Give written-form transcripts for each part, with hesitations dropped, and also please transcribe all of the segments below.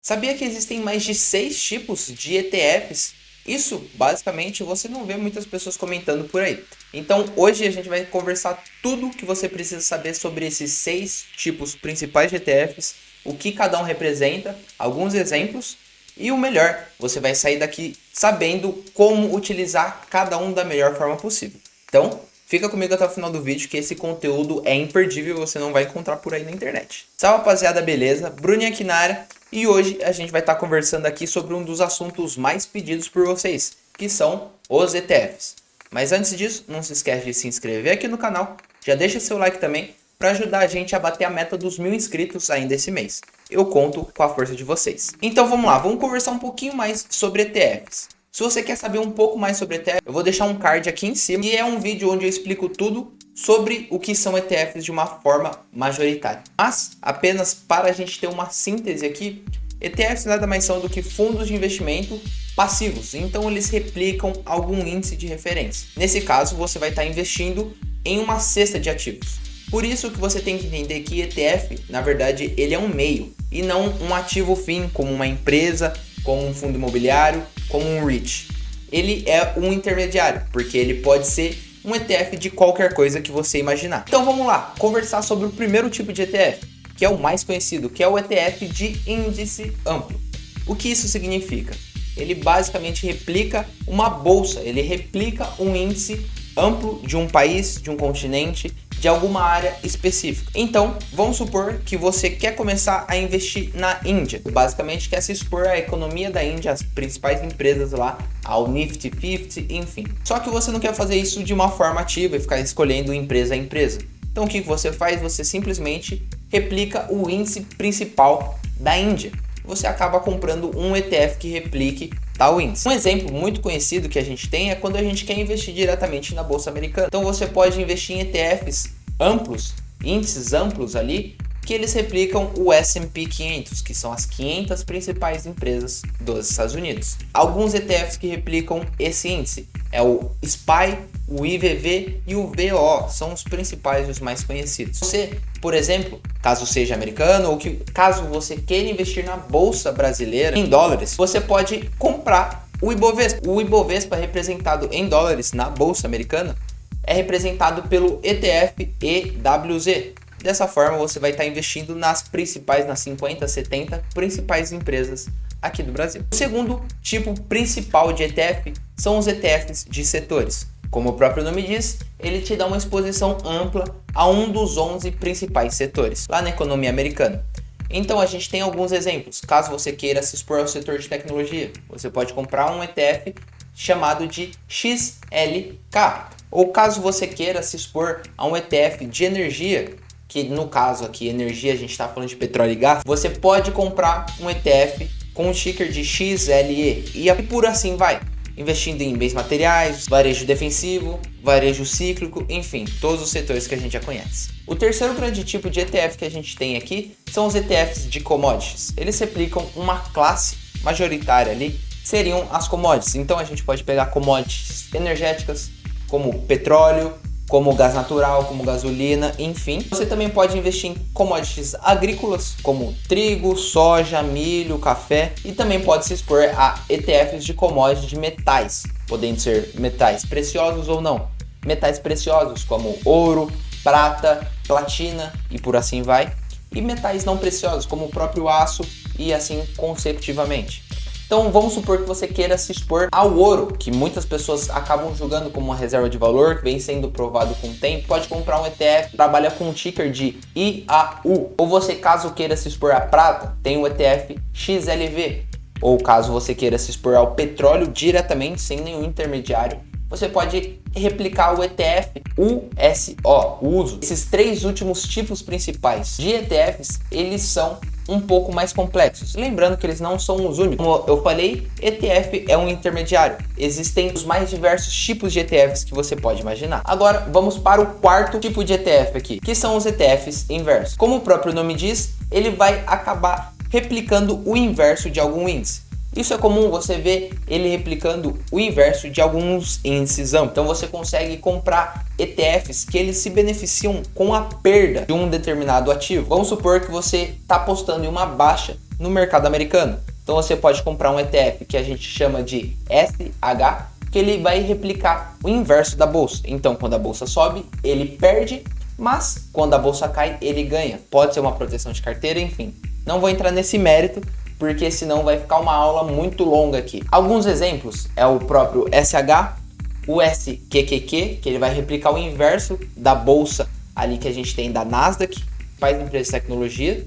Sabia que existem mais de 6 tipos de ETFs? Isso, basicamente, você não vê muitas pessoas comentando por aí. Então, hoje a gente vai conversar tudo o que você precisa saber sobre esses 6 tipos principais de ETFs, o que cada um representa, alguns exemplos e o melhor, você vai sair daqui sabendo como utilizar cada um da melhor forma possível. Então, fica comigo até o final do vídeo que esse conteúdo é imperdível e você não vai encontrar por aí na internet. Salve rapaziada, beleza? Bruninho aqui na área e hoje a gente vai estar conversando aqui sobre um dos assuntos mais pedidos por vocês, que são os ETFs. Mas antes disso, não se esquece de se inscrever aqui no canal, já deixa seu like também para ajudar a gente a bater a meta dos 1000 inscritos ainda esse mês. Eu conto com a força de vocês. Então vamos lá, vamos conversar um pouquinho mais sobre ETFs. Se você quer saber um pouco mais sobre ETF, eu vou deixar um card aqui em cima, e é um vídeo onde eu explico tudo sobre o que são ETFs de uma forma majoritária. Mas, apenas para a gente ter uma síntese aqui, ETFs nada mais são do que fundos de investimento passivos, então eles replicam algum índice de referência. Nesse caso, você vai estar investindo em uma cesta de ativos. Por isso que você tem que entender que ETF, na verdade, ele é um meio e não um ativo fim, como uma empresa, como um fundo imobiliário, como um REIT. Ele é um intermediário, porque ele pode ser um ETF de qualquer coisa que você imaginar. Então vamos lá, conversar sobre o primeiro tipo de ETF, que é o mais conhecido, que é o ETF de índice amplo. O que isso significa? Ele basicamente replica uma bolsa, ele replica um índice amplo de um país, de um continente, de alguma área específica. Então, vamos supor que você quer começar a investir na Índia. Basicamente, quer se expor à economia da Índia, as principais empresas lá, ao Nifty 50, enfim. Só que você não quer fazer isso de uma forma ativa e ficar escolhendo empresa a empresa. Então, o que você faz? Você simplesmente replica o índice principal da Índia. Você acaba comprando um ETF que replique tal índice. Um exemplo muito conhecido que a gente tem é quando a gente quer investir diretamente na bolsa americana. Então você pode investir em ETFs amplos, índices amplos ali, que eles replicam o S&P 500, que são as 500 principais empresas dos Estados Unidos. Alguns ETFs que replicam esse índice é o SPY, o IVV e o VO, são os principais e os mais conhecidos. Você, por exemplo, caso seja americano ou que caso você queira investir na bolsa brasileira em dólares, você pode comprar o Ibovespa. O Ibovespa representado em dólares na bolsa americana é representado pelo ETF EWZ. Dessa forma você vai estar investindo nas principais, nas 50, 70 principais empresas aqui do Brasil. O segundo tipo principal de ETF são os ETFs de setores. Como o próprio nome diz, ele te dá uma exposição ampla a um dos 11 principais setores lá na economia americana. Então a gente tem alguns exemplos. Caso você queira se expor ao setor de tecnologia, você pode comprar um ETF chamado de XLK. Ou caso você queira se expor a um ETF de energia, que no caso aqui, energia, a gente está falando de petróleo e gás, você pode comprar um ETF com um ticker de XLE e por assim vai. Investindo em bens materiais, varejo defensivo, varejo cíclico, enfim, todos os setores que a gente já conhece. O terceiro grande tipo de ETF que a gente tem aqui são os ETFs de commodities. Eles replicam uma classe majoritária ali, seriam as commodities. Então a gente pode pegar commodities energéticas, como petróleo, como gás natural, como gasolina, enfim. Você também pode investir em commodities agrícolas, como trigo, soja, milho, café. E também pode se expor a ETFs de commodities de metais, podendo ser metais preciosos ou não. Metais preciosos como ouro, prata, platina e por assim vai. E metais não preciosos como o próprio aço e assim consecutivamente. Então vamos supor que você queira se expor ao ouro, que muitas pessoas acabam julgando como uma reserva de valor, que vem sendo provado com o tempo. Pode comprar um ETF que trabalha com um ticker de IAU. Ou você, caso queira se expor à prata, tem o ETF XLV. Ou caso você queira se expor ao petróleo diretamente, sem nenhum intermediário, você pode replicar o ETF USO. Esses três últimos tipos principais de ETFs, eles são um pouco mais complexos. Lembrando que eles não são os únicos. Como eu falei, ETF é um intermediário. Existem os mais diversos tipos de ETFs que você pode imaginar. Agora, vamos para o quarto tipo de ETF aqui, que são os ETFs inversos. Como o próprio nome diz, ele vai acabar replicando o inverso de algum índice. Isso é comum, você vê ele replicando o inverso de alguns índices amplos. Então você consegue comprar ETFs que eles se beneficiam com a perda de um determinado ativo. Vamos supor que você está apostando em uma baixa no mercado americano. Então você pode comprar um ETF que a gente chama de SH, que ele vai replicar o inverso da bolsa. Então quando a bolsa sobe, ele perde, mas quando a bolsa cai, ele ganha. Pode ser uma proteção de carteira, enfim. Não vou entrar nesse mérito, porque senão vai ficar uma aula muito longa aqui. Alguns exemplos é o próprio SH, o SQQQ, que ele vai replicar o inverso da bolsa ali que a gente tem da Nasdaq, faz empresas de tecnologia.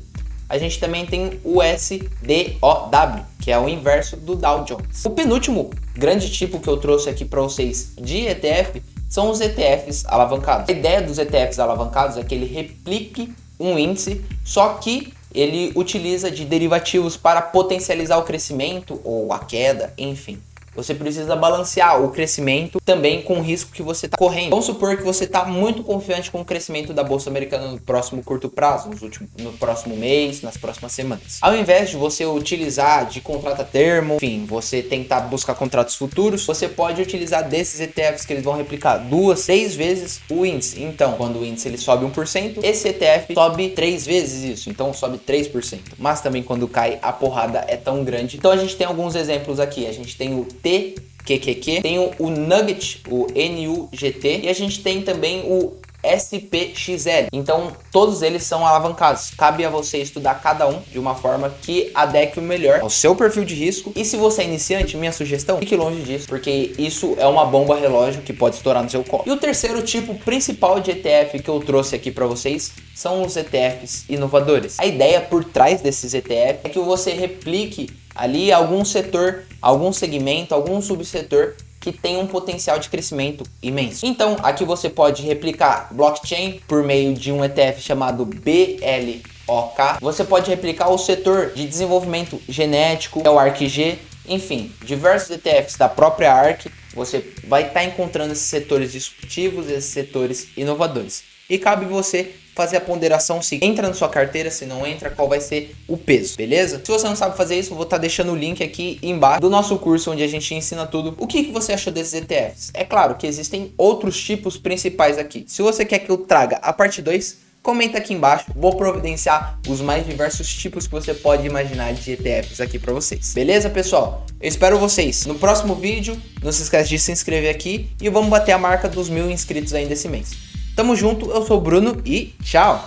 A gente também tem o SDOW, que é o inverso do Dow Jones. O penúltimo grande tipo que eu trouxe aqui para vocês de ETF são os ETFs alavancados. A ideia dos ETFs alavancados é que ele replique um índice, só que ele utiliza de derivativos para potencializar o crescimento ou a queda, enfim. Você precisa balancear o crescimento também com o risco que você está correndo. Vamos supor que você está muito confiante com o crescimento da Bolsa Americana no próximo curto prazo, no próximo mês, nas próximas semanas. Ao invés de você utilizar de contrato a termo, enfim, você tentar buscar contratos futuros, você pode utilizar desses ETFs que eles vão replicar 2, 3 vezes o índice. Então, quando o índice ele sobe 1%, esse ETF sobe 3 vezes isso, então sobe 3%. Mas também quando cai, a porrada é tão grande. Então a gente tem alguns exemplos aqui. A gente tem o TQQQ, tem o Nugget, o NUGT, e a gente tem também o SPXL. Então todos eles são alavancados. Cabe a você estudar cada um de uma forma que adeque o melhor ao seu perfil de risco. E se você é iniciante, minha sugestão, fique longe disso, porque isso é uma bomba relógio que pode estourar no seu colo. E o terceiro tipo principal de ETF que eu trouxe aqui para vocês são os ETFs inovadores. A ideia por trás desses ETFs é que você replique ali algum setor, algum segmento, algum subsetor que tem um potencial de crescimento imenso. Então, aqui você pode replicar blockchain por meio de um ETF chamado BLOK. Você pode replicar o setor de desenvolvimento genético, que é o ARKG. Enfim, diversos ETFs da própria ARK. Você vai estar encontrando esses setores disruptivos, esses setores inovadores. E cabe você fazer a ponderação se entra na sua carteira, se não entra, qual vai ser o peso, beleza? Se você não sabe fazer isso, eu vou estar deixando o link aqui embaixo do nosso curso, onde a gente ensina tudo. O que você achou desses ETFs? É claro que existem outros tipos principais aqui. Se você quer que eu traga a parte 2, comenta aqui embaixo. Vou providenciar os mais diversos tipos que você pode imaginar de ETFs aqui para vocês. Beleza, pessoal? Eu espero vocês no próximo vídeo. Não se esquece de se inscrever aqui e vamos bater a marca dos 1000 inscritos ainda esse mês. Tamo junto, eu sou o Bruno e tchau!